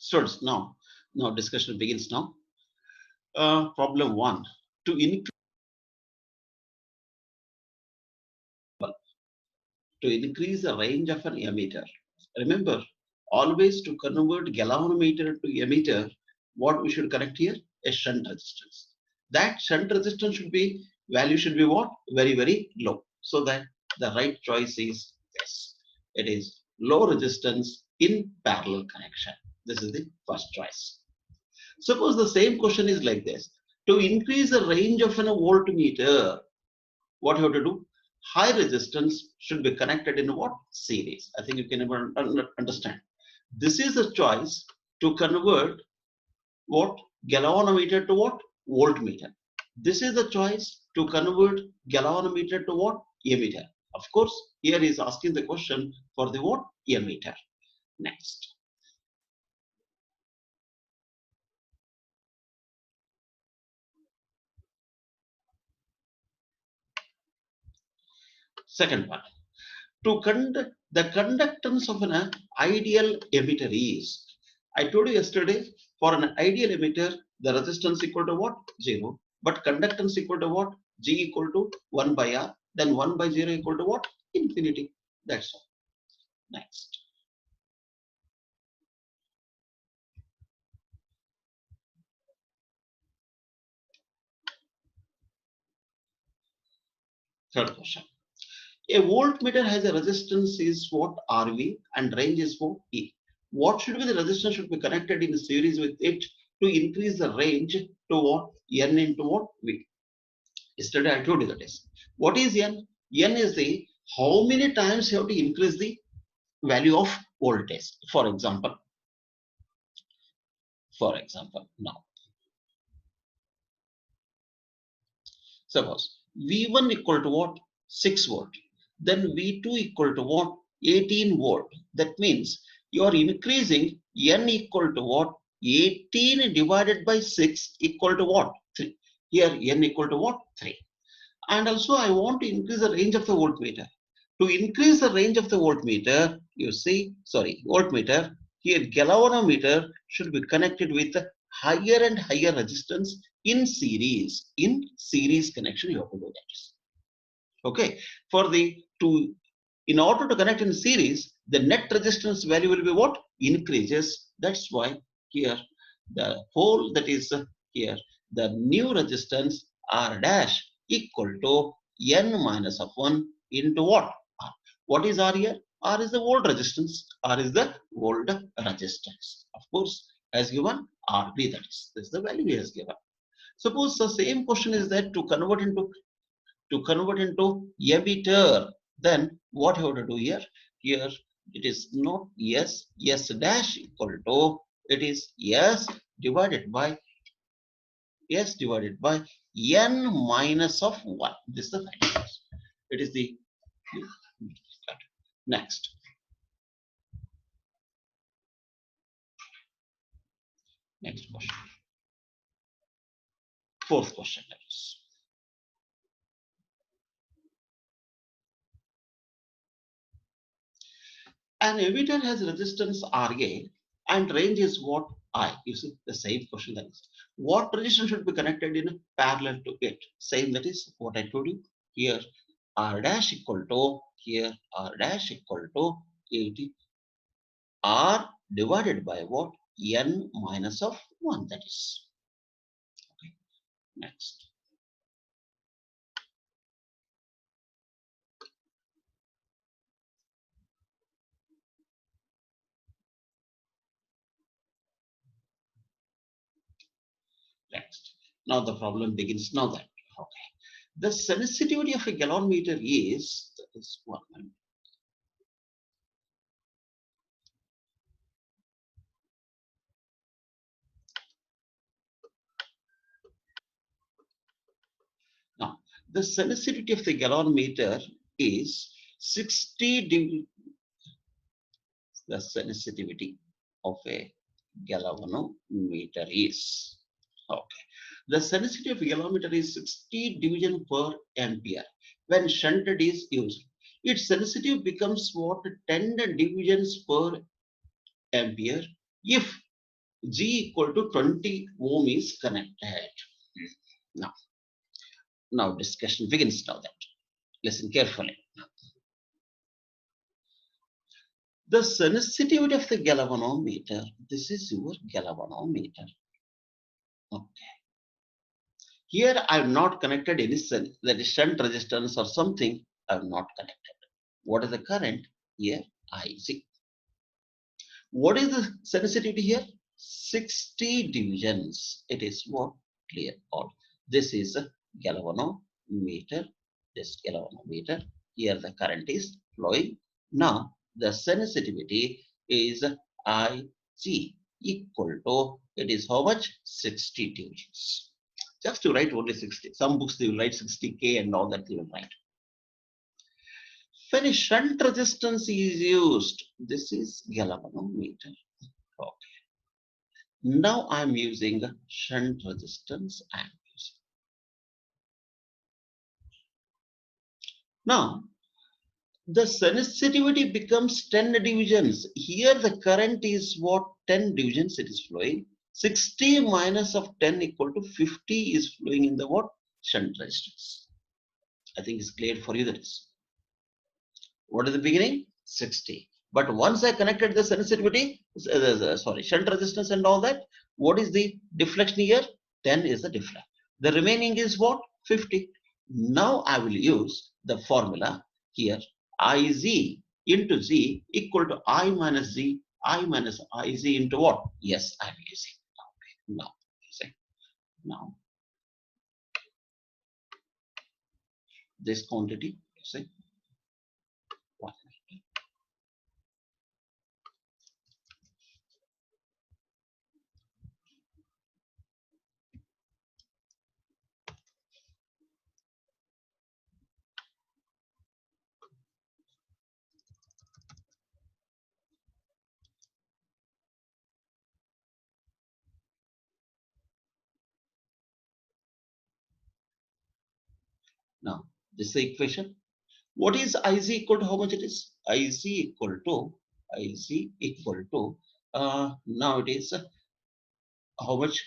Students, now discussion begins now. Problem 1. To increase the range of an emitter. Remember, always to convert galvanometer to emitter, what we should connect here? A shunt resistance. That shunt resistance value should be what? Very, very low. So that the right choice is this. It is low resistance in parallel connection. This is the first choice. Suppose the same question is like this. To increase the range of an voltmeter, what you have to do? High resistance should be connected in what? Series. I think you can understand. This is a choice to convert what? Galvanometer to what? Voltmeter. This is the choice to convert galvanometer to what? Emitter. Of course, here is asking the question for the what? Emitter. Next. Second one. To conduct the conductance of an ideal emitter is, I told you yesterday, for an ideal emitter the resistance equal to what? 0, but conductance equal to what? G equal to 1 by R, then 1 by 0 equal to what? Infinity. That's all. Next. Third question. A voltmeter has a resistance is what? RV, and range is what? E. What should be the resistance should be connected in series with it to increase the range to what? N into what? V. Yesterday I told you that is. What is N? N is the how many times you have to increase the value of voltage. For example, now suppose V1 equal to what? 6 volt. Then V2 equal to what? 18 volt. That means you are increasing N equal to what? 18 divided by 6 equal to what? 3. Here N equal to what? 3. And also I want to increase the range of the voltmeter. To increase the range of the voltmeter, voltmeter, here galvanometer should be connected with higher and higher resistance in series. In series connection, you have to do that. Okay. In order to connect in series, the net resistance value will be what? Increases. That's why here the whole that is here the new resistance R dash equal to N minus of 1 into what? R. What is R here? R is the volt resistance. R is the volt resistance. Of course, as given RB, that is. This is the value he has given. Suppose the same question is that to convert into emitter, then what you have to do here? Here it is not S dash equal to, it is S divided by N minus of 1. This is the value. It is the next. Next question. Fourth question. An emitter has resistance RA and range is what? I. You see the same question that is. What resistance should be connected in parallel to it? Same, that is what I told you. Here R dash equal to, here R dash equal to 80 R divided by what? N minus of 1, that is. Okay. Next. Next. Now the problem begins now that. Okay. The sensitivity of a galvanometer is, that is 1. Now, the sensitivity of the galvanometer is 60 the sensitivity of a galvanometer is, okay. The sensitivity of a galvanometer is 60 division per ampere. When shunted is used, its sensitivity becomes what? 10 divisions per ampere if G equal to 20 ohm is connected. Now, now discussion begins now that. Listen carefully. The sensitivity of the galvanometer, this is your galvanometer. Okay. Here I have not connected any that is shunt resistance or something. I have not connected. What is the current? Here IC. What is the sensitivity here? 60 divisions. It is what? Clear all. This is a galvanometer. This galvanometer. Here the current is flowing. Now the sensitivity is IC equal to, it is how much? 60 divisions. Just to write only 60. Some books they will write 60K and all that they will write. When a shunt resistance is used, this is galvanometer. Okay. Now I am using shunt resistance. Now the sensitivity becomes 10 divisions. Here the current is what? 10 divisions it is flowing. 60 minus of 10 equal to 50 is flowing in the what? Shunt resistance. I think it's clear for you that is. What is the beginning? 60. But once I connected the sensitivity, shunt resistance and all that, what is the deflection here? 10 is the deflection. The remaining is what? 50. Now I will use the formula here. Iz into Z equal to I minus Z, I minus Iz into what? Yes, I am using. Okay. Now, see. Now, this quantity, see. Now, this is the equation. What is Iz equal to how much it is? Iz equal to now it is how much?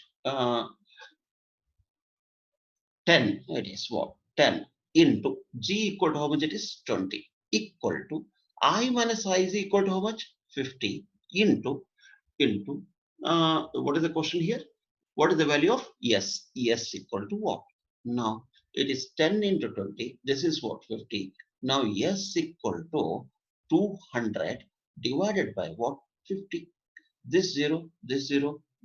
10. It is what? 10 into G equal to how much it is? 20 equal to I minus Iz equal to how much? 50 into what is the question here? What is the value of yes? Yes equal to what? Now it is 10 into 20. This is what? 50. Now yes equal to 200 divided by what? 50. This 0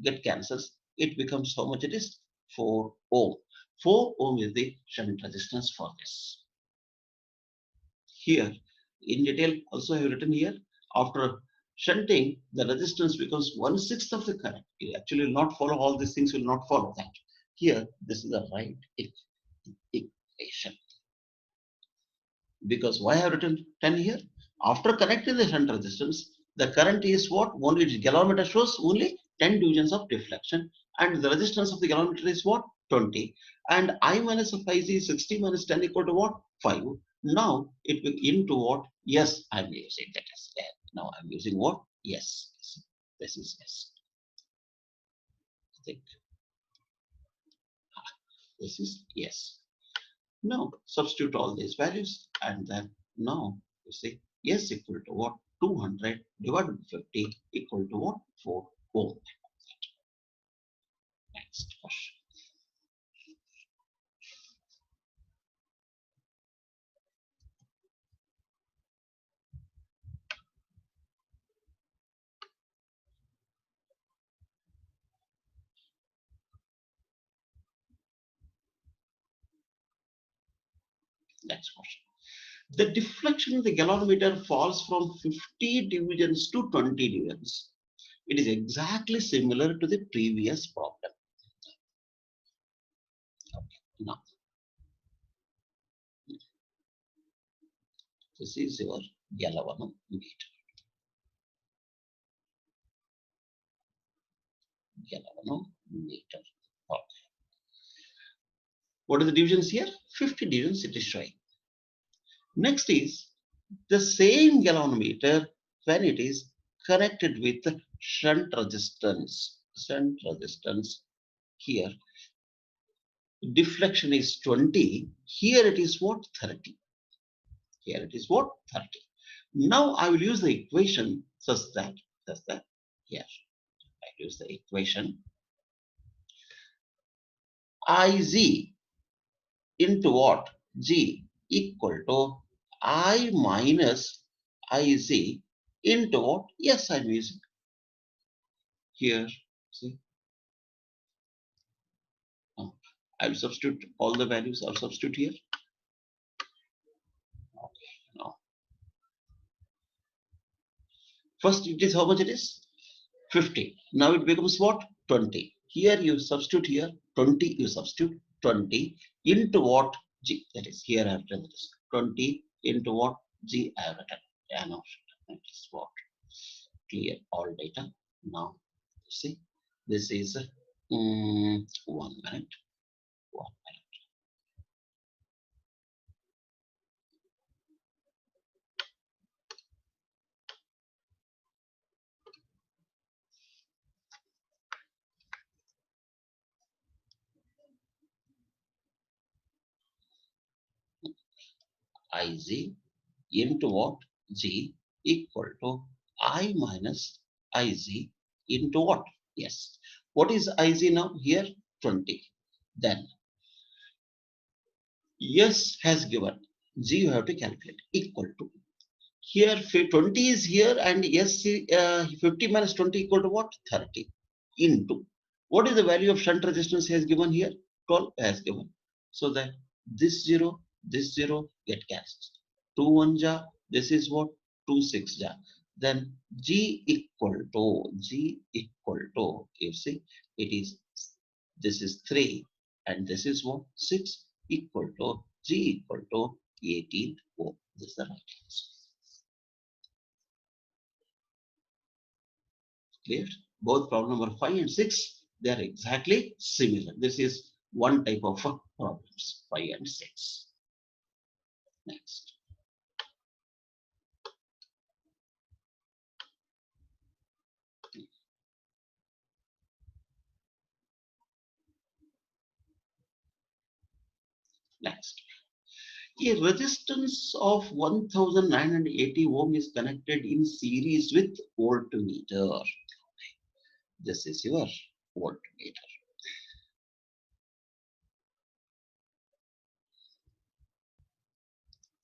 get cancels. It becomes how much it is? 4 ohm. 4 ohm is the shunt resistance for this. Here in detail also I have written here. After shunting, the resistance becomes 1/6 of the current. It actually will not follow, all these things will not follow that. Here, this is the right equation. Because why I have written 10 here? After connecting the shunt resistance, the current is what? Only its galvanometer shows only 10 divisions of deflection, and the resistance of the galvanometer is what? 20. And I minus of Iz is 60 minus 10 equal to what? 5. Now it will into what? Yes, I'm using that as well. Now I'm using what? Yes. This is yes. I think this is yes. Now substitute all these values, and then now you see yes equal to what? 200 divided by 50 equal to what? 4 ohm. Next question. Next question. The deflection of the galvanometer falls from 50 divisions to 20 divisions. It is exactly similar to the previous problem. Okay. Now, this is your galvanometer. Galvanometer. Okay. What are the divisions here? 50 divisions it is showing. Next is the same galvanometer when it is connected with shunt resistance. shunt resistance here. Deflection is 20. Here it is what? 30. Here it is what? 30. Now I will use the equation such that here I use the equation Iz into what? G equal to I minus Iz into what? Yes, I'm using here. See, I will substitute all the values. I'll substitute here. Okay, now first it is how much it is? 50. Now it becomes what? 20. Here you substitute here 20. You substitute 20 into what? G. That is here I have written this 20 into what? G I have written. Yeah, no, that is what? Clear all data. Now see, this is 1 minute. 1 minute. Iz into what? G equal to I minus Iz into what? Yes. What is Iz now? Here 20. Then yes has given. G you have to calculate equal to. Here 20 is here and yes 50 minus 20 equal to what? 30 into. What is the value of shunt resistance he has given here? 12 has given. So that this 0 get cancelled. 2 1 ja, this is what? 2 6 ja. Then G equal to, you see, it is, this is 3 and this is what? 6 equal to, G equal to 18 ohm. This is the right answer. Clear? Both problem number 5 and 6, they are exactly similar. This is one type of problems, 5 and 6. Next. Next. A resistance of 1980 ohm is connected in series with voltmeter. This is your voltmeter.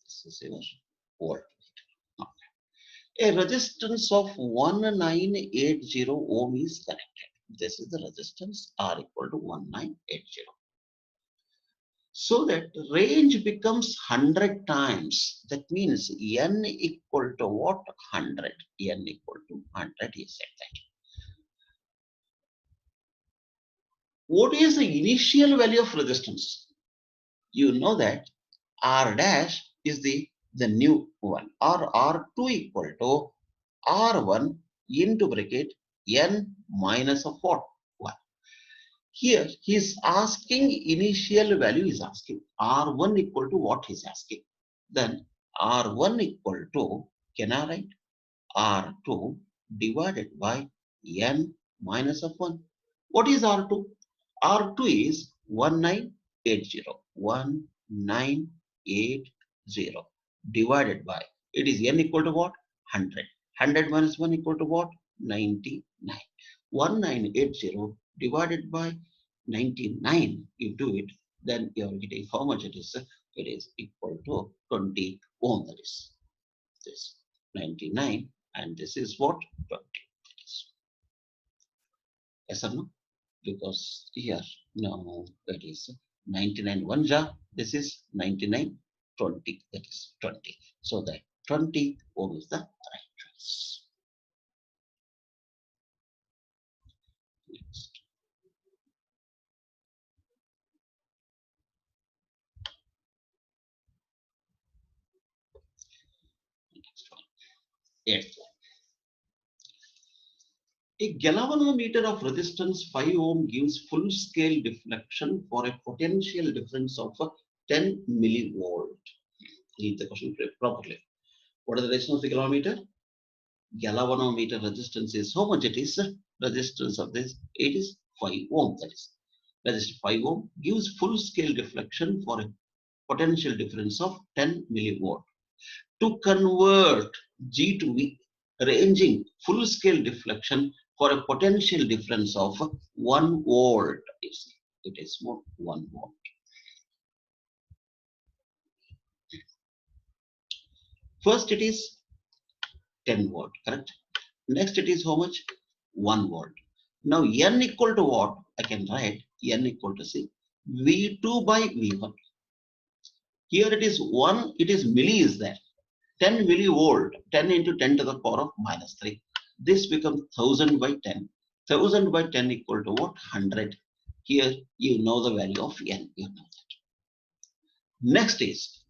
This is your voltmeter. Okay. A resistance of 1980 ohm is connected. This is the resistance R equal to 1980. So that range becomes 100 times. That means N equal to what? 100. N equal to 100 is said that. What is the initial value of resistance? You know that R dash is the new one, or R2 equal to R1 into bracket N minus of what? 1. Here he is asking initial value, is asking R1 equal to what he is asking. Then R1 equal to, can I write R2 divided by N minus of 1. What is R2? R2 is 1980. 1980 divided by, it is N equal to what? 100. 100 minus 1 equal to what? 99. 1980 divided by 99. You do it, then you are getting how much it is. It is equal to 20 ohm. That is this 99 and this is what? 20. Yes or no? Because here now that is 99 1 ja, this is 99 20, that is 20. So that 20 ohm is the right choice. Next. Next one. Eighth one. A galvanometer of resistance 5 ohm gives full scale deflection for a potential difference of 10 millivolt. Read the question properly. What is the resistance of the galvanometer? Galvanometer resistance is how much it is? resistance of this, it is 5 ohm. That is, resistor 5 ohm gives full scale deflection for a potential difference of 10 milliwatt. To convert G to V, ranging full scale deflection for a potential difference of 1 volt. You see, it is what 1 volt. First it is 10 volt, correct? Next it is how much? 1 volt. Now N equal to what? I can write N equal to C V2 by V1. Here it is 1, it is milli is there. 10 millivolt, 10 into 10 to the power of minus 3. This becomes 1000 by 10. 1000 by 10 equal to what? 100. Here you know the value of N. You know that. Next is,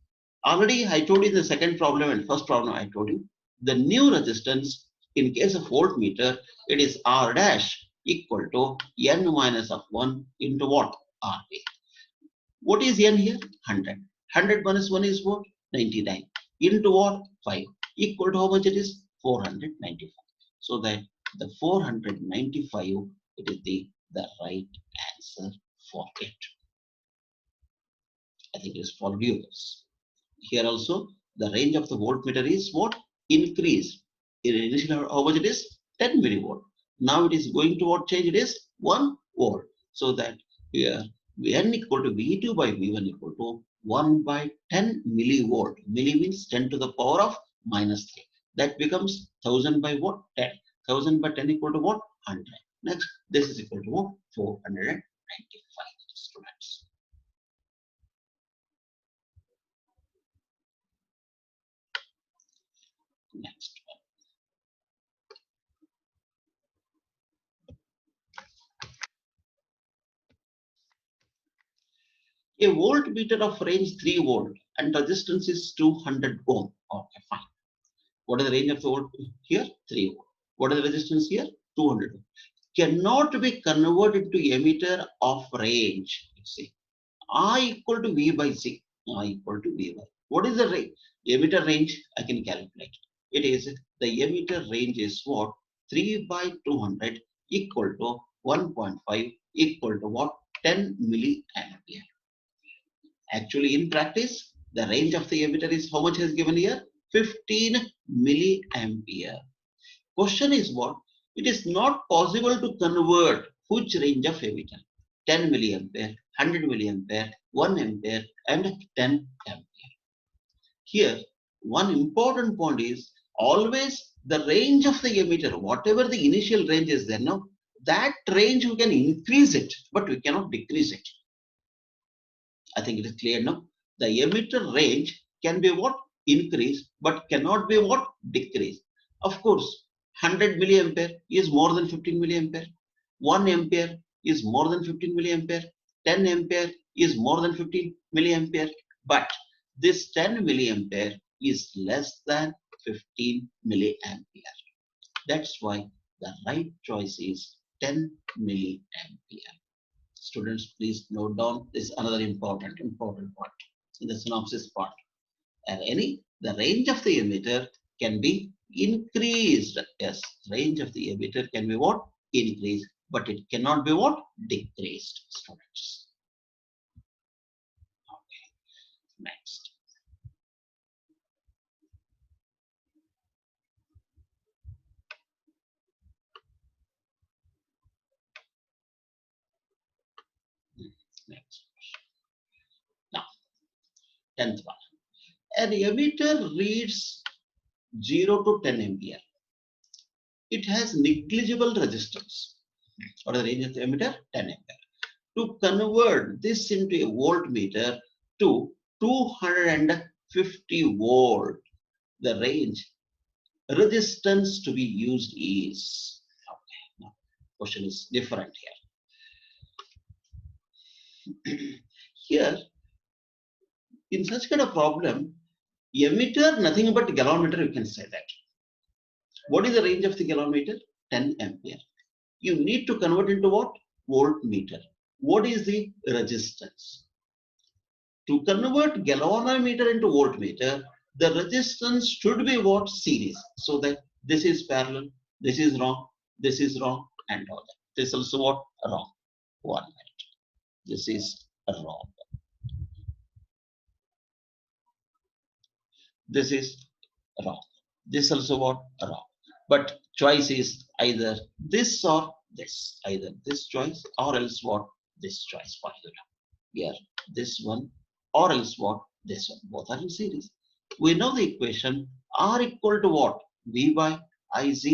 already I told you in the second problem and first problem I told you, the new resistance in case of voltmeter, it is R dash equal to N minus of 1 into what? RA. What is N here? 100. 100 minus 1 is what? 99. Into what? 5. Equal to how much it is? 495. So that the 495, it is the right answer for it. I think it is for viewers. Here also, the range of the voltmeter is what? Increased. Initially, how much it is? 10 millivolt. Now it is going to what change? It is 1 volt. So that here N equal to V2 by V1 equal to 1 by 10 millivolt. Milli means 10 to the power of minus 3. That becomes 1000 by what? 10. 1000 by 10 equal to what? 100. Next, this is equal to what? 495 students. Next one. A voltmeter of range 3 volt and resistance is 200 ohm. Okay, fine. What is the range of the volt here? 3 volt. What is the resistance here? 200 ohm. Cannot be converted to emitter of range. Let's see. I equal to V by C. I equal to V by. What is the range? Emitter range I can calculate. It is the emitter range is what? 3 by 200 equal to 1.5 equal to what? 10 milliampere. Actually, in practice, the range of the emitter is how much is given here? 15 milliampere. Question is what? It is not possible to convert which range of emitter? 10 milliampere, 100 milliampere, 1 ampere, and 10 ampere. Here, one important point is always the range of the emitter, whatever the initial range is there, no, that range we can increase it, but we cannot decrease it. I think it is clear now. The emitter range can be what? Increase, but cannot be what? Decrease. Of course, 100 milliampere is more than 15 milliampere. 1 ampere is more than 15 milliampere. 10 ampere is more than 15 milliampere. But this 10 milliampere is less than 15 milliampere. That's why the right choice is 10 milliampere. Students, please note down this is another important point in the synopsis part. And the range of the emitter can be increased. Yes, range of the emitter can be what? Increased, but it cannot be what? Decreased, students. Okay, next. Next. Now, 10th one. An emitter reads 0 to 10 ampere. It has negligible resistance. What is the range of the emitter? 10 ampere. To convert this into a voltmeter to 250 volt, the range resistance to be used is. Okay, now question is different here. Here, in such kind of problem, emitter nothing but galvanometer, you can say that. What is the range of the galvanometer? 10 ampere. You need to convert into what? Voltmeter. What is the resistance? To convert galvanometer into voltmeter, the resistance should be what? Series. So that this is parallel, this is wrong, and all that. This is also what? Wrong. 1 minute. This is wrong. This is wrong. This also what? Wrong. But choice is either this or this. Either this choice or else what? This choice for you. Here, this one or else what? This one. Both are in series. We know the equation R equal to what? V by Iz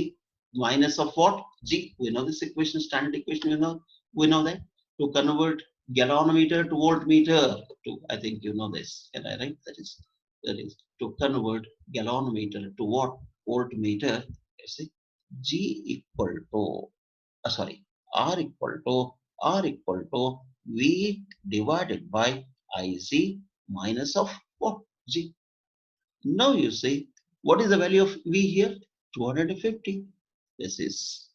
minus of what? G. We know this equation, standard equation, we know that. To convert gallanometer to voltmeter, I think you know this. Can I write? That is to convert gallanometer to what? Voltmeter. You see, G equal to sorry, R equal to V divided by Ic minus of what? G. Now you see, what is the value of V here? 250. This is,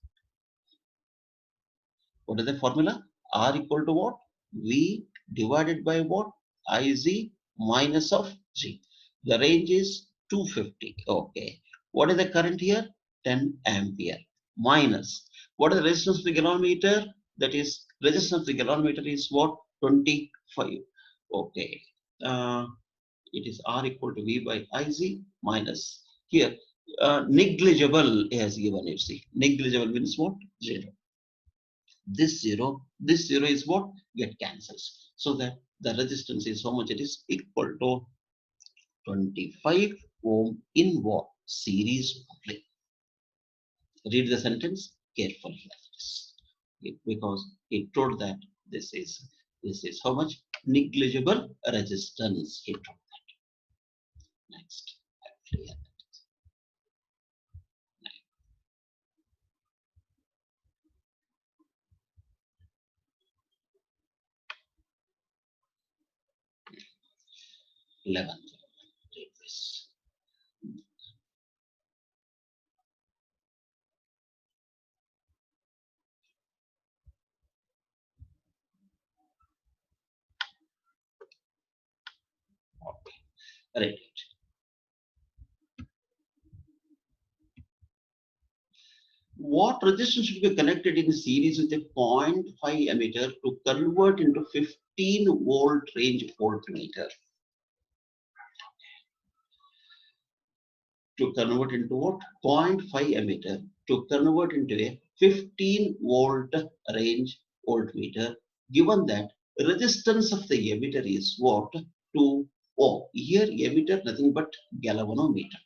what is the formula? R equal to what? V divided by what? Ic minus of G. The range is 250. Okay. What is the current here? 10 ampere. Minus. What is the resistance of the galvanometer? That is, resistance of the galvanometer is what? 25. Okay. It is R equal to V by Ic minus. Here, negligible has given it. See, negligible means what? 0. This zero is what? Get cancels. So that the resistance is how much? It is equal to 25 ohm in what? Series only. Read the sentence carefully, because it told that this is how much? Negligible resistance. It told that. Next. Clear. 11. Read this. Okay. Read it. What resistance should be connected in series with a zero point 0.5 ammeter to convert into 15-volt range voltmeter? To convert into what? 0.5 ammeter to convert into a 15-volt range voltmeter, given that resistance of the emitter is what? 2 ohm. Here emitter nothing but galvanometer.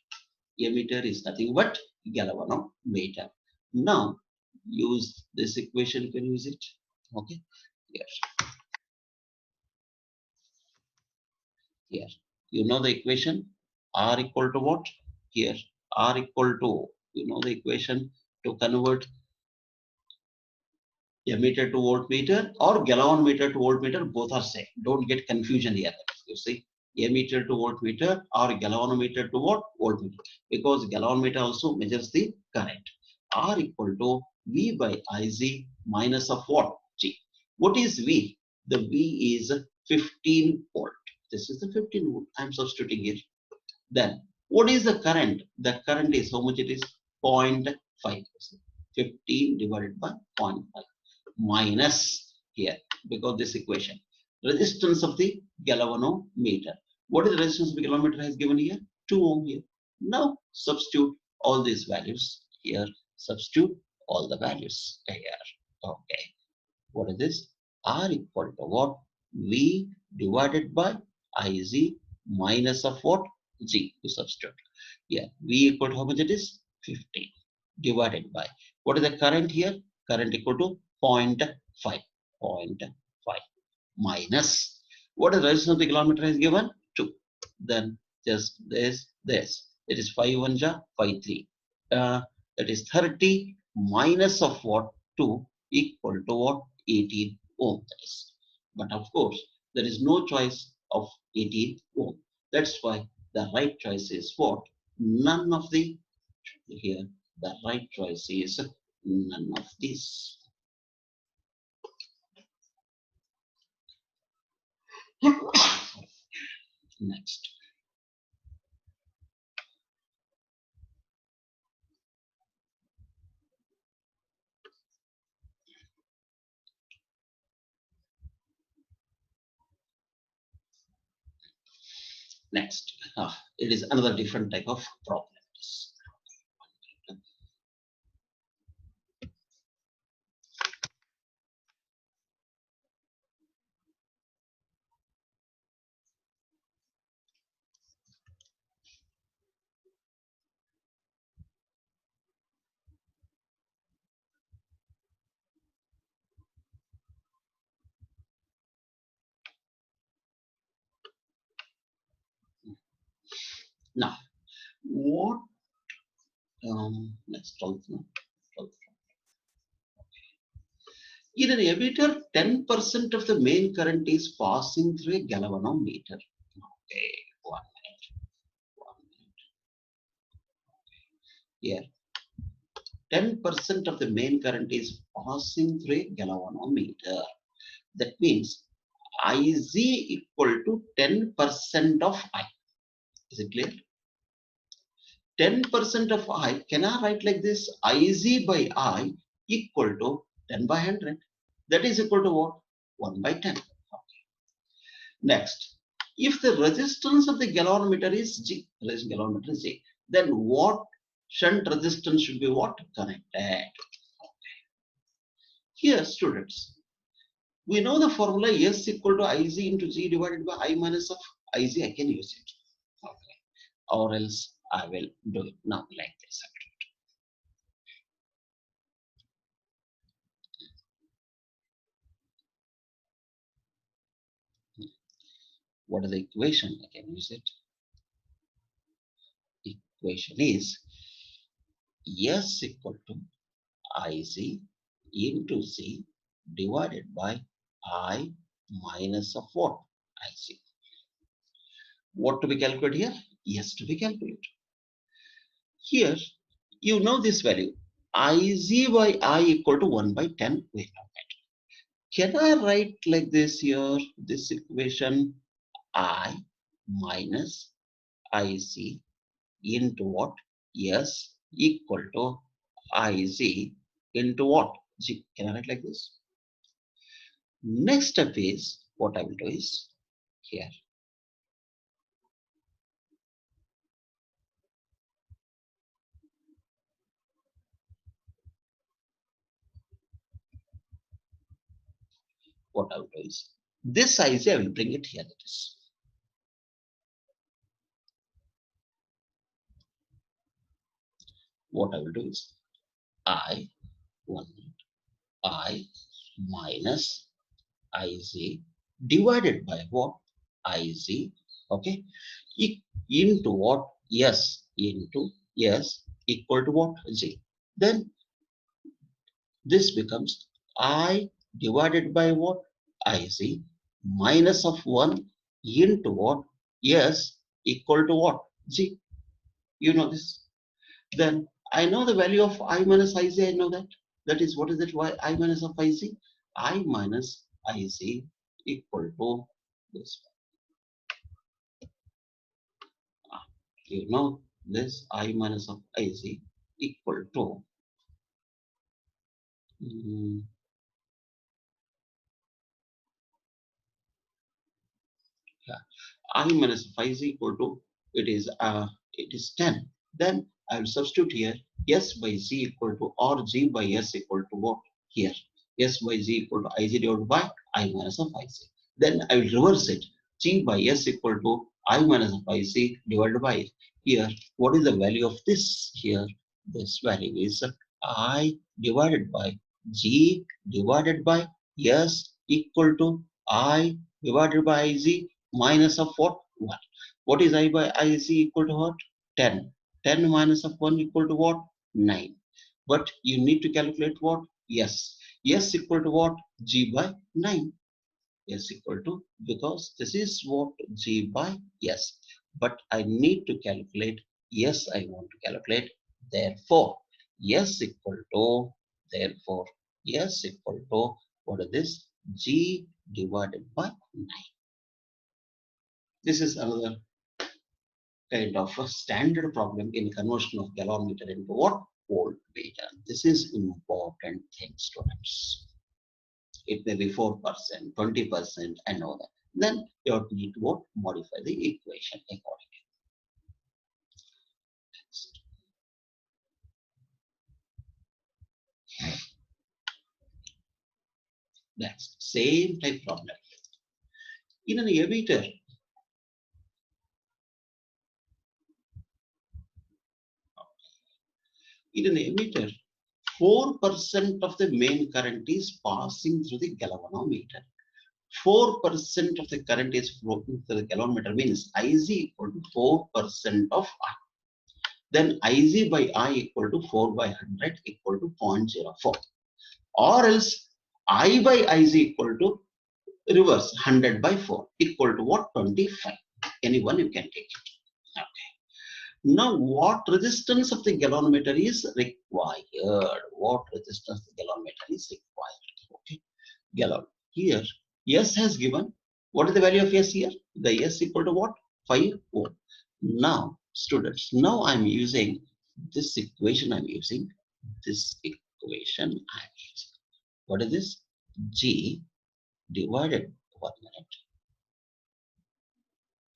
Emitter is nothing but galvanometer. Now use this equation, you can use it. Okay. Yes. Here, you know the equation. R equal to what? Here, R equal to, you know the equation, to convert ammeter to voltmeter or galvanometer to voltmeter, both are same. Don't get confusion here. You see, ammeter to voltmeter or galvanometer to what? Voltmeter. Because galvanometer also measures the current. R equal to V by Ic minus of what? G. What is V? The V is 15 volt. This is the 15 volt. I'm substituting here. Then what is the current? The current is how much? It is 0.5. 15 divided by 0.5 minus here, because this equation. Resistance of the galvanometer. What is the resistance of the galvanometer has given here? 2 ohm here. Now substitute all these values here. Substitute all the values here. Okay. What is this? R equal to what? V divided by Ic minus of what? G. To substitute. Yeah. V equal to how much it is? 15 divided by. What is the current here? Current equal to 0.5. 0.5 minus. What is the resistance of the kilometer is given? 2. Then just this. It is 5 1 ja 5 3. That is 30 minus of what? 2 equal to what? 18 ohm. That is. But of course, there is no choice of 18 ohm. That's why the right choice is what? None of the, here. The right choice is none of these. Next. Next, it is another different type of problems. Now, what? Let's talk. In an emitter, 10% of the main current is passing through a galvanometer. Okay, 1 minute. 1 minute. Here, 10% of the main current is passing through a galvanometer. That means Iz equal to 10% of I. Is it clear? 10% of I, can I write like this? Iz by I equal to 10 by 100. That is equal to what? 1 by 10. Next, if the resistance of the galvanometer is G, then what shunt resistance should be what? Connected. Here, students, we know the formula S equal to Iz into G divided by I minus of Iz. I can use it. Okay. Or else I will do it now like this. What is the equation? I can use it. Equation is S equal to Iz into Z divided by I minus of what? Iz. What to be calculated here? Yes, to be calculated. Here, you know this value. Iz by I equal to 1 by 10. We know that. Can I write like this here? This equation I minus Iz into what? Yes, equal to Iz into what? G. Can I write like this? Next step is, what I will do is, here. What I will do is, this Iz I will bring it here. That is. What I will do is, I minus Iz divided by what? Iz, okay, into what? Yes, into yes equal to what? Z. Then this becomes I divided by what? Iz minus of 1 into what? Yes equal to what? Z. You know this. Then I know the value of I minus Iz. I know that. That is, what is it? Why I minus of Iz? I minus Iz equal to this. You know this I minus of Iz equal to yeah, I minus of Iz equal to it is 10. Then I will substitute here S by Z equal to or G by S equal to what? Here S by Z equal to Iz divided by I minus of Iz. Then I will reverse it. G by S equal to I minus of Iz divided by here. What is the value of this here? This value is I divided by G divided by S equal to I divided by Iz minus of what? 1. What is I by Iz equal to what? 10. 10 minus of 1 equal to what? 9. But you need to calculate what? Yes. Yes equal to what? G by 9. Yes equal to, because this is what? G by yes. But I need to calculate, yes, I want to calculate. Therefore, yes equal to, therefore, yes equal to, what is this? G divided by 9. This is another kind of a standard problem in conversion of galvanometer into what? Voltmeter. This is important thing, students. It may be 4%, 20%, and all that. then you need to what? Modify the equation accordingly. That's same type problem. In an emitter, in an emitter, 4% of the main current is passing through the galvanometer. 4% of the current is flowing through the galvanometer means Iz equal to 4% of I. Then Iz by I equal to 4 by 100 equal to 0.04. Or else I by Iz equal to reverse 100 by 4 equal to what? 25. Anyone you can take it. Okay. Now, what resistance of the galvanometer is required? What resistance of the galvanometer is required? Okay. Gallon. Here, S has given. What is the value of S here? The S equal to what? 5 ohm. Now, students, now I'm using this equation. I'm using this equation. What is this? G divided 1 minute.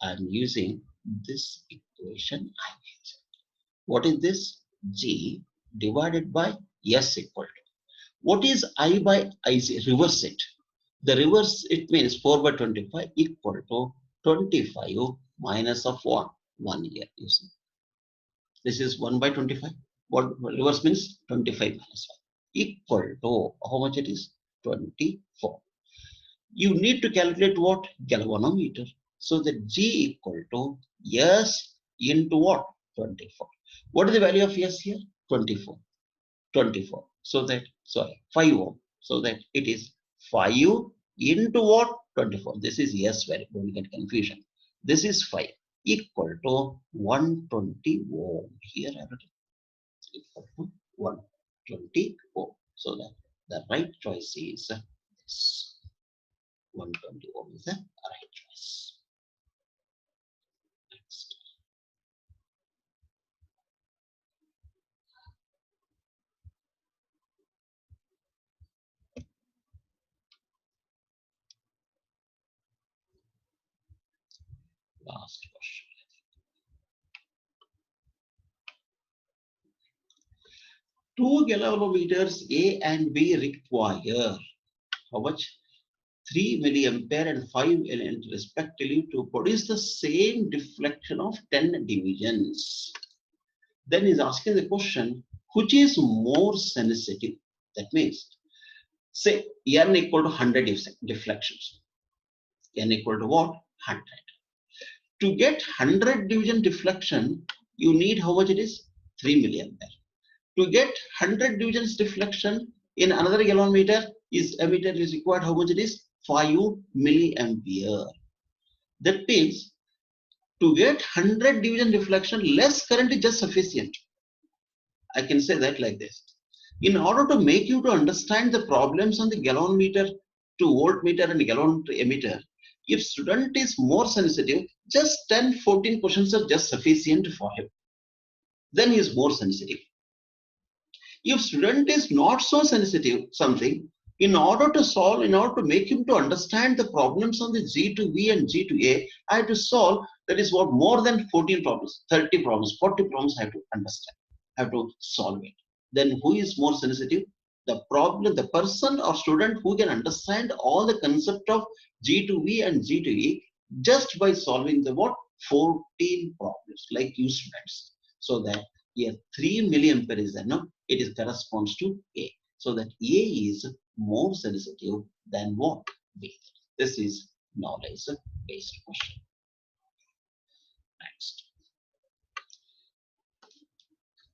I'm using this equation. What is this? G divided by S equal to. What is I by Iz? Reverse it. The reverse, it means 4 by 25 equal to 25 minus of 1. 1 year. You see. This is 1 by 25. What reverse means? 25 minus 1. Equal to, how much it is? 24. You need to calculate what? Galvanometer. So that G equal to S into what? 24. What is the value of S here? 24. 24. So that, sorry, 5 ohm. So that it is 5 into what? 24. This is S value. Don't get confusion. This is 5 equal to 120 ohm. Here I have equal to 120 ohm. So that the right choice is this. 120 ohm is the right choice. Next. Last question. Two galvanometers A and B require how much? 3 milliampere and 5 milliampere respectively to produce the same deflection of 10 divisions. Then he's asking the question, which is more sensitive? That means, say n equal to 100 deflections. N equal to what? 100. To get 100 division deflection, you need how much it is? 3 milliampere. To get 100 divisions deflection in another galvanometer is emitter is required how much it is? 5 milliampere. That means to get 100 division deflection, less current is just sufficient. I can say that like this. In order to make you to understand the problems on the galvanometer to voltmeter and galvanometer emitter, if student is more sensitive, just 10-14 questions are just sufficient for him. Then he is more sensitive. If student is not so sensitive something, in order to make him to understand the problems on the G to V and G to A, I have to solve, that is what, more than 14 problems, 30 problems, 40 problems I have to understand, I have to solve it. Then who is more sensitive? The person or student who can understand all the concept of G to V and G to E just by solving the what? 14 problems, like you students. So that here 3 milliampere is there, no? It corresponds to A. So that A is more sensitive than what? B. This is knowledge-based question. Next.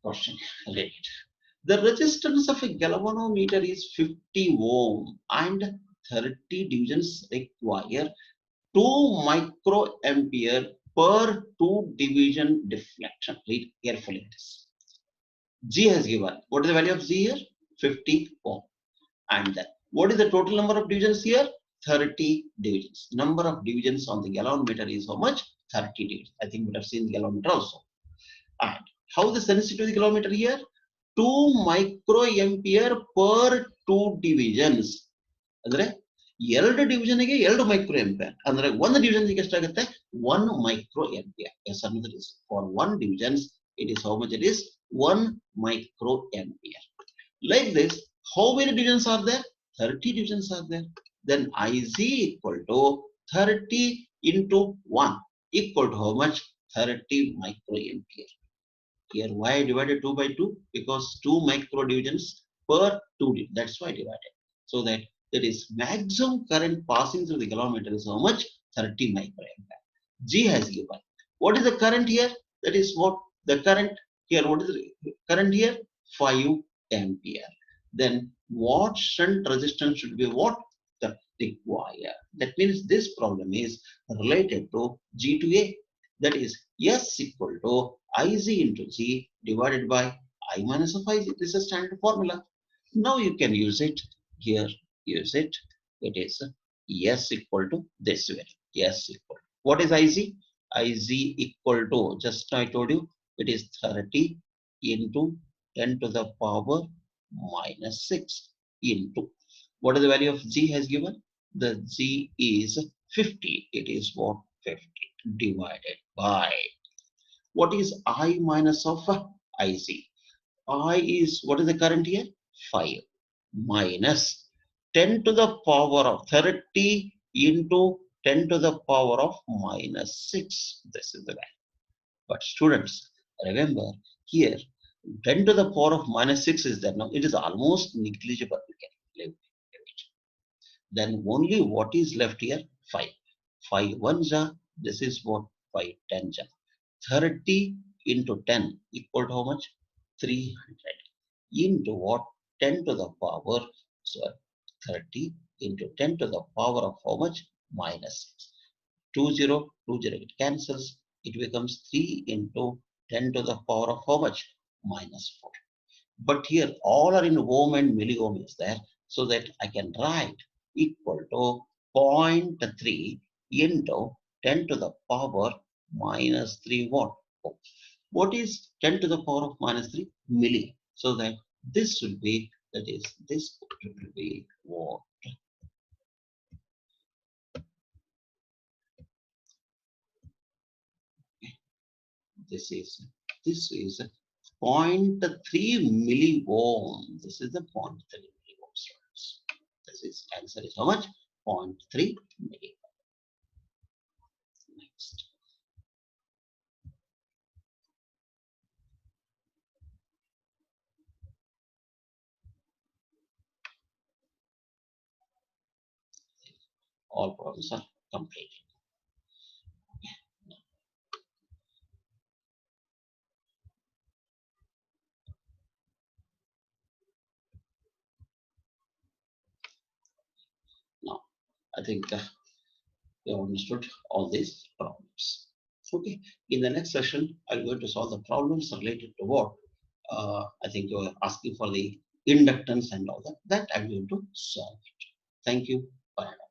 Question. Read it. The resistance of a galvanometer is 50 ohm and 30 divisions require 2 microampere per 2 division deflection. Read carefully this. G has given. What is the value of G here? 50 ohm. And then what is the total number of divisions here? 30 divisions. Number of divisions on the galvanometer is how much? 30 divisions. I think we have seen the galvanometer also. And how the sensitivity of the galvanometer here? 2 microampere per 2 divisions. ಎರಡು ಡಿವಿಷನ್ಗೆ 2 micro ampere ಅಂದ್ರೆ ಒಂದು ಡಿವಿಷನ್ಗೆ ಎಷ್ಟಾಗುತ್ತೆ 1 micro ampere. Yes, another is for one divisions it is how much it is 1 micro ampere. Like this, how many divisions are there? 30 divisions are there. Then IZ equal to 30 into 1 equal to how much? 30 micro ampere. Here why I divided 2 by 2? Because 2 micro divisions per 2. That's why I divided. So that is maximum current passing through the kilometer is how much? 30 microampere. G has given. What is the current here? That is what the current here. What is the current here? 5 ampere. Then what shunt resistance should be what? The required. That means this problem is related to G to A. That is S equal to IZ into G divided by I minus of IZ. This is a standard formula. Now you can use it here. Use it. It is S equal to this way. S equal. What is IZ? IZ equal to, just I told you, it is 30 into 10 to the power minus 6 into. What is the value of G has given? The G is 50. It is what? 50 divided by. What is I minus of IZ? I is, what is the current here? 5 minus 10 to the power of 30 into 10 to the power of minus 6. This is the value. But students, remember here 10 to the power of minus 6 is there now. It is almost negligible. We can live with it. Then only what is left here? 5. 5 1s are, this is what? 5 10s are. 30 into 10 equal to how much? 300 into what? 10 to the power, so 30 into 10 to the power of how much? Minus 6. 20 it cancels. It becomes 3 into 10 to the power of how much? Minus 4. But here all are in ohm and milliohm is there, so that I can write equal to 0.3 into 10 to the power minus 3 what? Ohm. What is 10 to the power of minus 3? Milli. So that this should be, that is, this will be what? This is 0.3 milliohm. This is the 0.3 milliohm. This is answer is how much? 0.3 milliohm. Next. All problems are completed. Now, I think you have understood all these problems. Okay, in the next session, I'm going to solve the problems related to what? I think you are asking for the inductance and all that. That I'm going to solve it. Thank you. Bye.